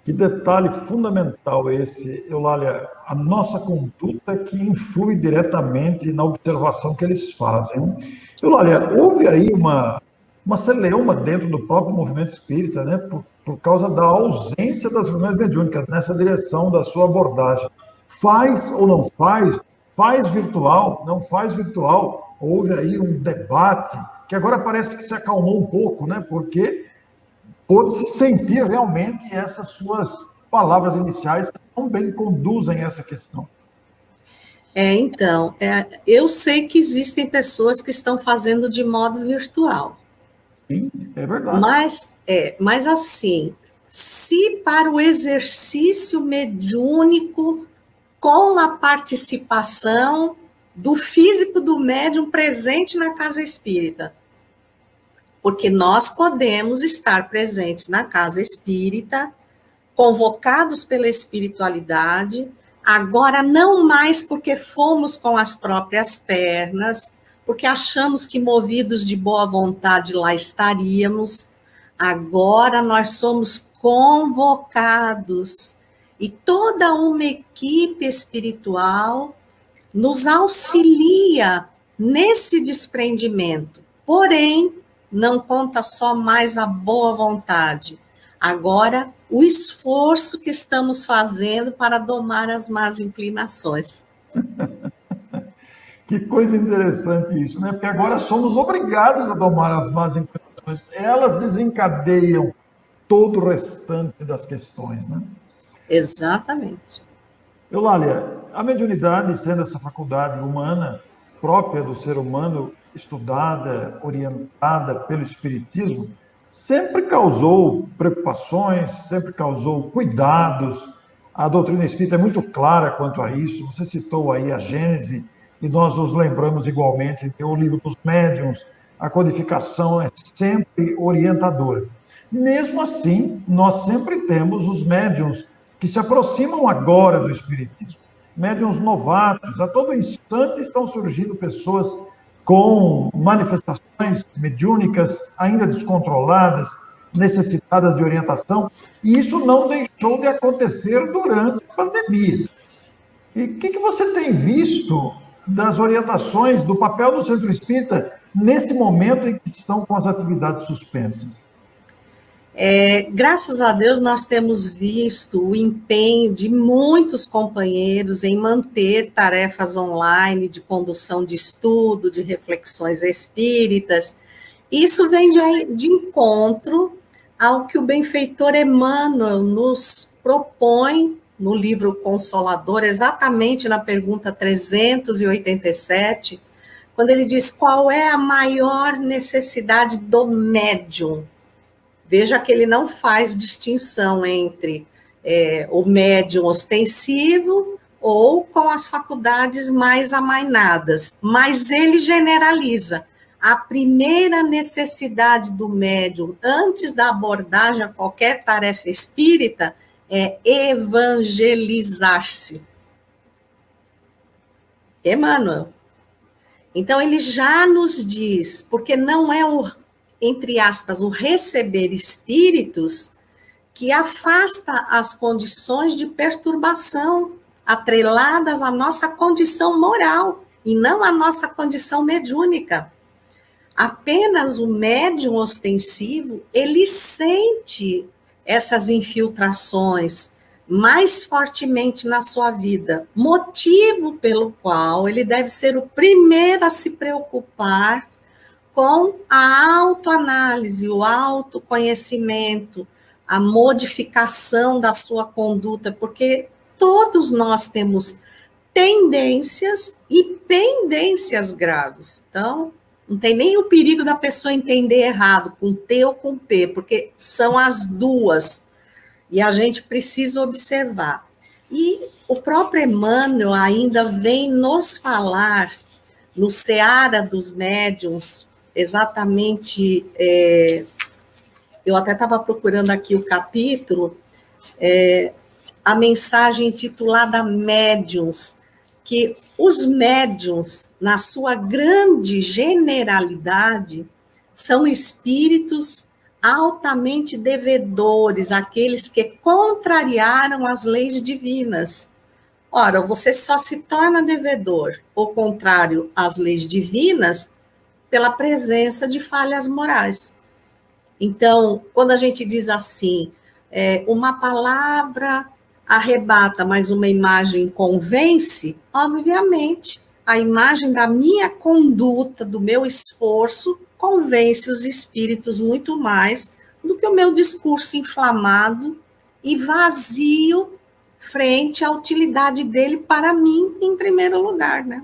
Que detalhe fundamental esse, Eulália. A nossa conduta que influi diretamente na observação que eles fazem. Eulália, houve aí uma celeuma dentro do próprio movimento espírita, né, por causa da ausência das reuniões mediúnicas nessa direção da sua abordagem. Faz ou não faz? Faz virtual? Não faz virtual? Houve aí um debate que agora parece que se acalmou um pouco, né, porque pôde-se sentir realmente essas suas palavras iniciais que tão bem conduzem essa questão. Então, eu sei que existem pessoas que estão fazendo de modo virtual. Sim, é verdade. Mas assim, se para o exercício mediúnico com a participação do físico do médium presente na casa espírita, porque nós podemos estar presentes na casa espírita, convocados pela espiritualidade, agora não mais porque fomos com as próprias pernas, porque achamos que movidos de boa vontade lá estaríamos, agora nós somos convocados e toda uma equipe espiritual nos auxilia nesse desprendimento, porém, não conta só mais a boa vontade, agora o esforço que estamos fazendo para domar as más inclinações. Que coisa interessante isso, né? Porque agora somos obrigados a domar as más inclinações. Elas desencadeiam todo o restante das questões, né? Exatamente. Eulália, a mediunidade, sendo essa faculdade humana, própria do ser humano, estudada, orientada pelo Espiritismo, sempre causou preocupações, sempre causou cuidados. A doutrina espírita é muito clara quanto a isso. Você citou aí a Gênese, e nós nos lembramos igualmente que o livro dos médiuns, a codificação é sempre orientadora. Mesmo assim, nós sempre temos os médiuns que se aproximam agora do Espiritismo. Médiuns novatos, a todo instante estão surgindo pessoas com manifestações mediúnicas ainda descontroladas, necessitadas de orientação, e isso não deixou de acontecer durante a pandemia. E o que você tem visto das orientações, do papel do Centro Espírita nesse momento em que estão com as atividades suspensas? Graças a Deus, nós temos visto o empenho de muitos companheiros em manter tarefas online de condução de estudo, de reflexões espíritas. Isso vem de encontro ao que o benfeitor Emmanuel nos propõe no livro Consolador, exatamente na pergunta 387, quando ele diz qual é a maior necessidade do médium. Veja que ele não faz distinção entre o médium ostensivo ou com as faculdades mais amainadas, mas ele generaliza. A primeira necessidade do médium, antes da abordagem a qualquer tarefa espírita, é evangelizar-se. Emmanuel. Então, ele já nos diz, porque não é entre aspas, o receber espíritos que afasta as condições de perturbação atreladas à nossa condição moral e não à nossa condição mediúnica. Apenas o médium ostensivo, ele sente essas infiltrações mais fortemente na sua vida, motivo pelo qual ele deve ser o primeiro a se preocupar com a autoanálise, o autoconhecimento, a modificação da sua conduta, porque todos nós temos tendências e pendências graves. Então, não tem nem o perigo da pessoa entender errado, com T ou com P, porque são as duas, e a gente precisa observar. E o próprio Emmanuel ainda vem nos falar, no Seara dos Médiuns, exatamente, eu até estava procurando aqui o capítulo, a mensagem intitulada Médiuns, que os médiuns, na sua grande generalidade, são espíritos altamente devedores, aqueles que contrariaram as leis divinas. Ora, você só se torna devedor ou contrário às leis divinas pela presença de falhas morais. Então, quando a gente diz assim, uma palavra arrebata, mas uma imagem convence, obviamente, a imagem da minha conduta, do meu esforço, convence os espíritos muito mais do que o meu discurso inflamado e vazio frente à utilidade dele para mim, em primeiro lugar, né?